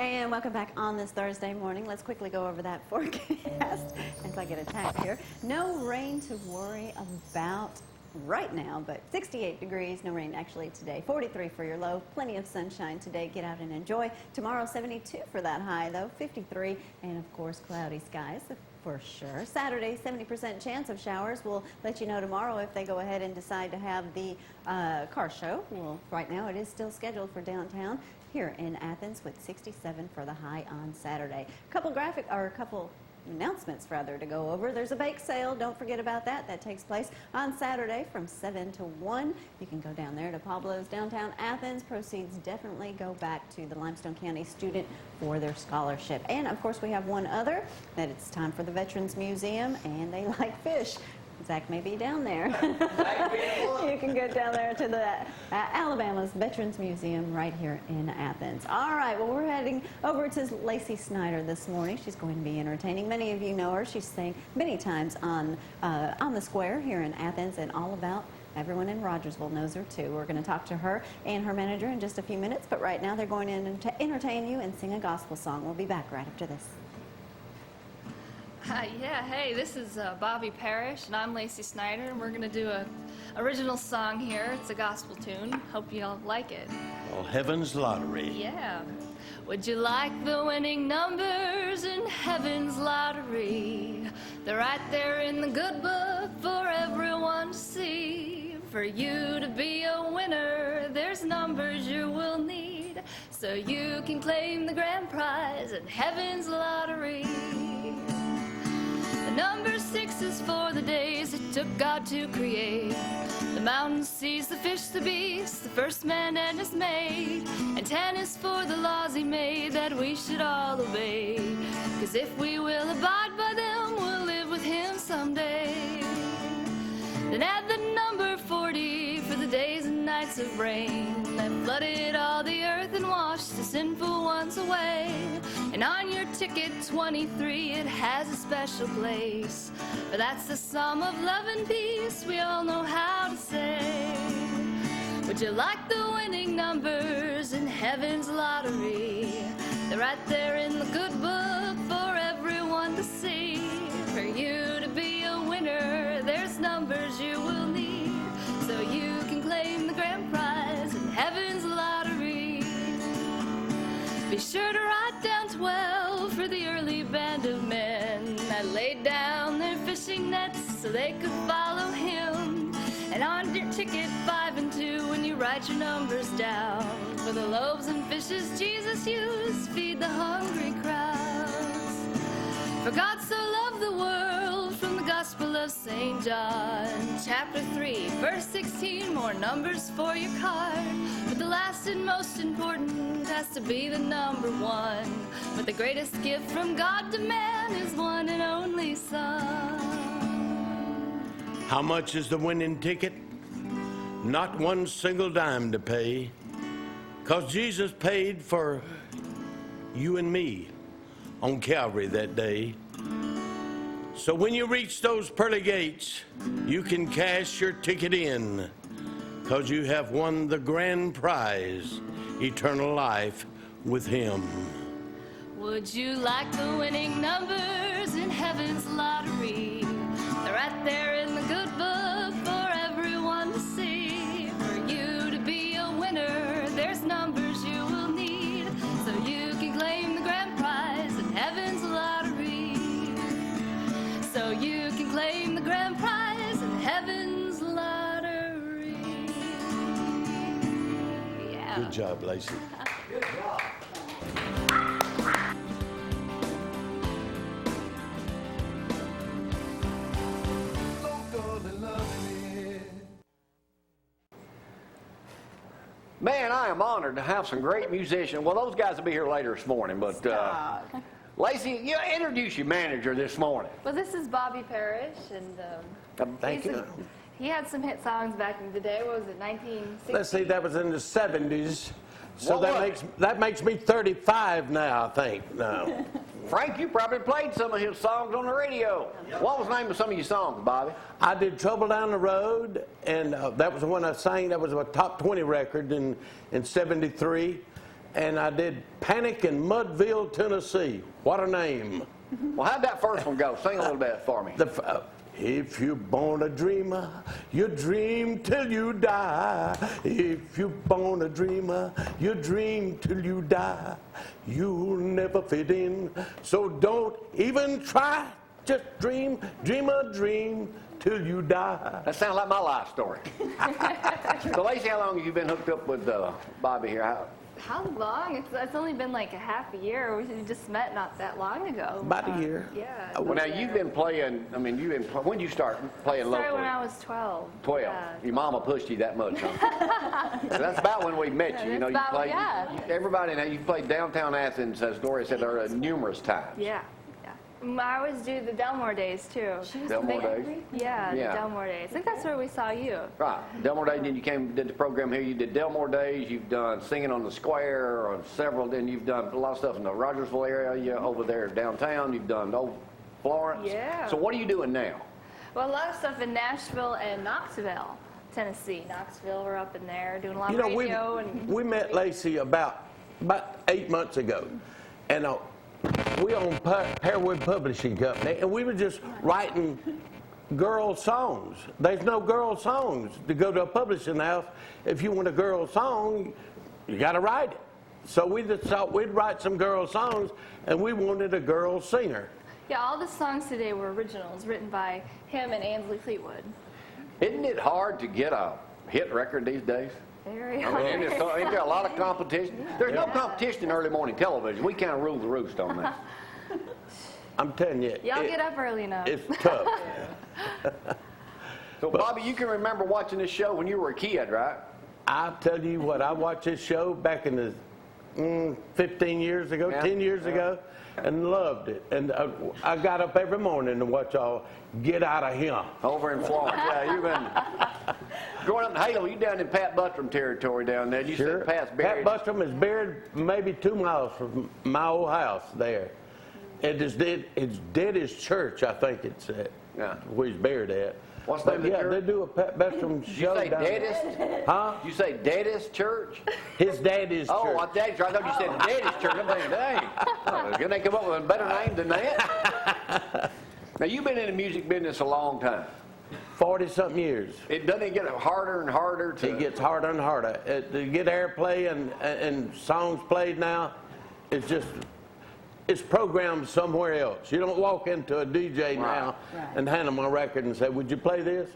And welcome back on this Thursday morning. Let's quickly go over that forecast as I get attacked here. No rain to worry about right now, but 68 degrees, no rain actually today. 43 for your low, plenty of sunshine today. Get out and enjoy. Tomorrow 72 for that high though, 53, and of course cloudy skies for sure. Saturday 70% chance of showers. We'll let you know tomorrow if they go ahead and decide to have the car show. Well, right now it is still scheduled for downtown here in Athens with 67 for the high on Saturday. A couple announcements rather to go over. There's a bake sale. Don't forget about that. That takes place on Saturday from 7 to 1. You can go down there to Pablo's downtown Athens. Proceeds definitely go back to the Limestone County student for their scholarship. And of course we have one other, that it's time for the Veterans Museum, and they like fish. Zach may be down there. You can go down there to the Alabama's Veterans Museum right here in Athens. All right, well, we're heading over to Lacey Snider this morning. She's going to be entertaining. Many of you know her. She's sang many times on the square here in Athens, and all about everyone in Rogersville knows her too. We're going to talk to her and her manager in just a few minutes, but right now they're going to entertain you and sing a gospel song. We'll be back right after this. Yeah, hey, this is Bobby Parrish, and I'm Lacey Snider, and we're going to do a original song here. It's a gospel tune. Hope you all like it. Oh, Heaven's Lottery. Yeah. Would you like the winning numbers in Heaven's Lottery? They're right there in the good book for everyone to see. For you to be a winner, there's numbers you will need, so you can claim the grand prize in Heaven's Lottery. The number 6 is for the days it took God to create the mountains, seas, the fish, the beasts, the first man and his maid. And 10 is for the laws he made that we should all obey, 'cause if we will abide by them, we'll live with him someday. Then add the number 40 for the days and nights of rain that flooded all the earth and washed the sinful ones away. And on your ticket 23, it has a special place, for that's the sum of love and peace we all know how to say. Would you like the winning numbers in Heaven's Lottery? They're right there in the good book for everyone to see. For you to be a winner, there's numbers you will need, so you can claim the grand prize in Heaven's Lottery. Be sure to write down 12 for the early band of men that laid down their fishing nets so they could follow him. And on your ticket 5 and 2, when you write your numbers down, for the loaves and fishes Jesus used, feed the hungry crowds. For God so loved the world, from the Gospel of St. John, chapter 3, verse 16, more numbers for your card. But the last and most important has to be the number 1. But the greatest gift from God to man is one and only Son. How much is the winning ticket? Not one single dime to pay, 'cause Jesus paid for you and me on Calvary that day. So when you reach those pearly gates, you can cash your ticket in, 'cause you have won the grand prize, eternal life with him. Would you like the winning numbers in Heaven's Lottery? They're right there in the good book for everyone to see. For you to be a winner, there's numbers you will need, so you can claim the grand prize in Heaven's Lottery. So you can claim the grand prize in Heaven's Lottery. Yeah. Good job, Lacey. Good job. Man, I am honored to have some great musicians. Well, those guys will be here later this morning, but Lacey, you introduce your manager this morning. Well, this is Bobby Parrish, and Thank you. he had some hit songs back in the day. What was it, 1960? Let's see, that was in the 70s. So that makes me 35 now, I think. No. Frank, you probably played some of his songs on the radio. What was the name of some of your songs, Bobby? I did Trouble Down the Road, and that was the one I sang. That was a top 20 record in 73. And I did Panic in Mudville, Tennessee. What a name. Well, how'd that first one go? Sing a little bit for me. If you're born a dreamer, you dream till you die. If you're born a dreamer, you dream till you die. You'll never fit in, so don't even try. Just dream a dream till you die. That sounds like my life story. So, Lacey, how long have you been hooked up with Bobby here? How long? It's only been like a half a year. We just met not that long ago. About a year. Yeah. Well, now you've been playing. I mean, when did you start playing locally? Started when I was 12. 12. Yeah. Your mama pushed you that much, huh? So that's about when we met you. You know, you About- played. yeah. Everybody now, you played downtown Athens, as Gloria said, there numerous times. Yeah. I always do the Delmore days too. Delmore Days. Yeah, Yeah. the Delmore days. I think that's where we saw you. Right. Delmore Days, then you did the program here. You did Delmore Days. You've done Singing on the Square or several. Then you've done a lot of stuff in the Rogersville area over there downtown. You've done Old Florence. Yeah. So what are you doing now? Well, a lot of stuff in Nashville and Knoxville, Tennessee. Knoxville, we're up in there doing a lot You of know, radio. we met Lacey about 8 months ago, and we own Pearwood Publishing Company, and we were just writing girl songs. There's no girl songs to go to a publishing house. If you want a girl song, you got to write it. So we just thought we'd write some girl songs, and we wanted a girl singer. Yeah, all the songs today were originals written by him and Ansley Fleetwood. Isn't it hard to get a hit record these days? Very I mean, ain't there a lot of competition? There's no competition in early morning television. We kind of rule the roost on that. I'm telling you, Y'all get up early enough. it's tough. So, Bobby, you can remember watching this show when you were a kid, right? I'll tell you what, I watched this show back in the 15 years ago, Yeah. 10 years ago, and loved it. And I got up every morning to watch y'all get out of here. Over in Florence. Yeah, you've been growing up in Halo. You down in Pat Buttram territory down there. You Sure. said Pat's Pat buried. Buttram is buried maybe 2 miles from my old house there. It's dead as church, I think it's at, Yeah. where he's buried at. What's the But name of the yeah, church? they do a Pat Buttram Did you show say down there. deadest? Huh? You say deadest church? His daddy's Oh, church. my daddy's church. I thought you said deadest church. I'm thinking, dang. Oh, can they come up with a better name than that? Now, you've been in the music business a long time. 40-something years. Doesn't it get harder and harder to... It gets harder and harder. To get airplay and songs played now, it's programmed somewhere else. You don't walk into a DJ now and hand them a record and say, "Would you play this?"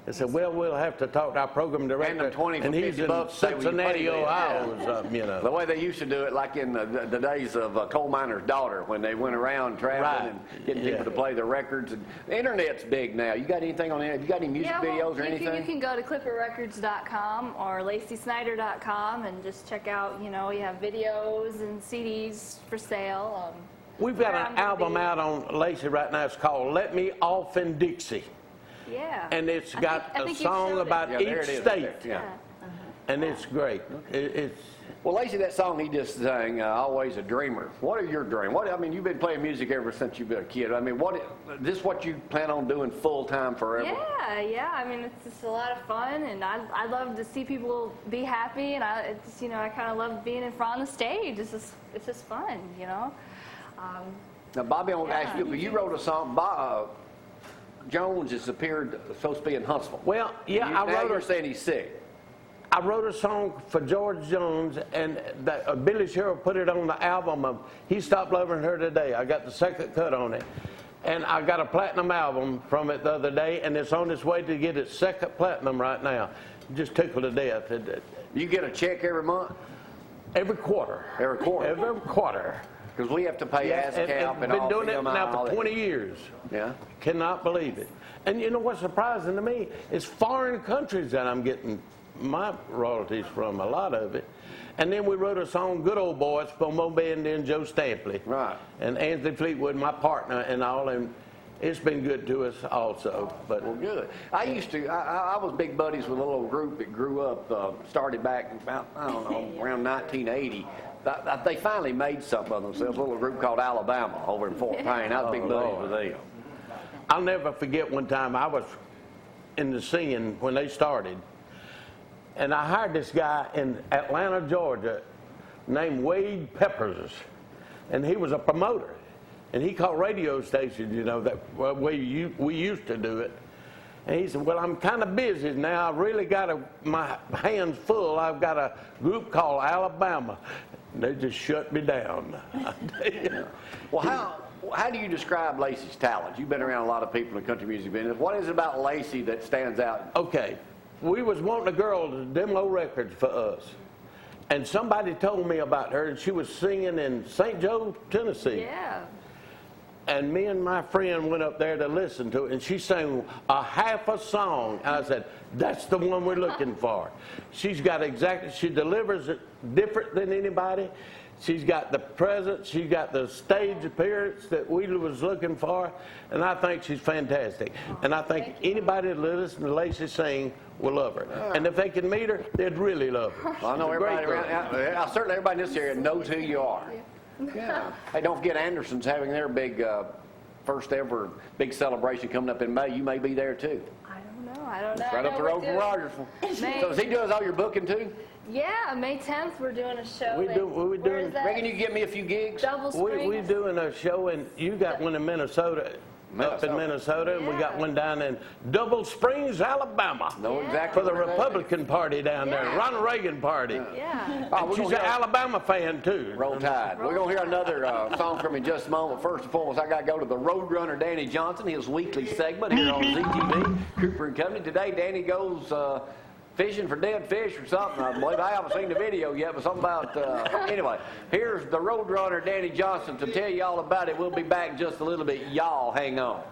They said, "Well, we'll have to talk to our program director." Hand them 20 for and he's 50 in bucks, say, "Will you play Cincinnati, this?" Ohio, Yeah. or something, you know. The way they used to do it, like in the days of Coal Miner's Daughter, when they went around traveling and getting people to play their records. And the internet's big now. You got anything on there? You got any music videos or anything? You can go to clipperrecords.com or LaceySnider.com and just check out, you have videos and CDs for sale. We've got where an I'm gonna album be. out on Lacey right now. It's called "Let Me Off in Dixie," Yeah. and it's got I a think you song showed it. about Yeah, there each it is. state, Yeah. and it's great. It's Well, Lacey, that song he just sang, "Always a Dreamer." What are your dreams? You've been playing music ever since you've been a kid. I mean, this what you plan on doing full time forever? Yeah. I mean, it's just a lot of fun, and I love to see people be happy, and I kind of love being in front of the stage. It's just fun, Now, Bobby, I want to ask you, but you wrote a song. Jones is supposed to be in Huntsville. well, yeah. Now you're saying he's sick. I wrote a song for George Jones, and Billy Sherrill put it on the album of He Stopped Loving Her Today. I got the second cut on it. And I got a platinum album from it the other day, and it's on its way to get its second platinum right now. Just tickled to death. You get a check every month? Every quarter. Every quarter? Every quarter. Because we have to pay ASCAP and been all doing it BMI, now all for that. 20 years. Yeah. Cannot believe it. And you know what's surprising to me? It's foreign countries that I'm getting my royalties from, a lot of it. And then we wrote a song, Good Old Boys, for Mo Bandy and Joe Stampley. Right. And Ansley Fleetwood, my partner and all, and it's been good to us also. But Well, good. I was big buddies with a little group that grew up, started back about, around 1980. They finally made something of themselves, a little group called Alabama over in Fort Payne. I was big buddies with them. I'll never forget one time I was in the singing when they started. And I hired this guy in Atlanta, Georgia, named Wade Peppers, and he was a promoter. And he called radio stations, you know, that way we used to do it. And he said, well, I'm kind of busy now. I really got my hands full. I've got a group called Alabama. And they just shut me down. Well, how do you describe Lacey's talent? You've been around a lot of people in the country music business. What is it about Lacey that stands out? Okay, we was wanting a girl to demo records for us. And somebody told me about her, and she was singing in St. Joe, Tennessee. Yeah. And me and my friend went up there to listen to it, and she sang a half a song. I said, that's the one we're looking for. She's got she delivers it different than anybody. She's got the presence, she's got the stage appearance that we was looking for, and I think she's fantastic. And I think anybody that listens to Lacey sing will love her. And if they can meet her, they'd really love her. Well, I know everybody around, certainly everybody in this area knows who you are. Yeah. Hey, don't forget Anderson's having their big, first ever big celebration coming up in May. You may be there too. I don't know. Right up the road from Rogersville. So is he doing all your booking too? Yeah, May 10th we're doing a show. Where is that? Reckon you can get me a few gigs? Double Springs. We're doing a show, and you got one in Minnesota. Up in Minnesota, and we got one down in Double Springs, Alabama. Know exactly. For the Republican Party down there, Ronald Reagan Party. Yeah. And she's an Alabama fan too. Roll Tide. We're going to hear another song from him in just a moment. First and foremost, I got to go to the Roadrunner Danny Johnson, his weekly segment here on ZTV, Cooper and Company. Today, Danny goes fishing for dead fish or something, I believe. I haven't seen the video yet, but something about, anyway, here's the Roadrunner Danny Johnson to tell you all about it. We'll be back in just a little bit. Y'all hang on.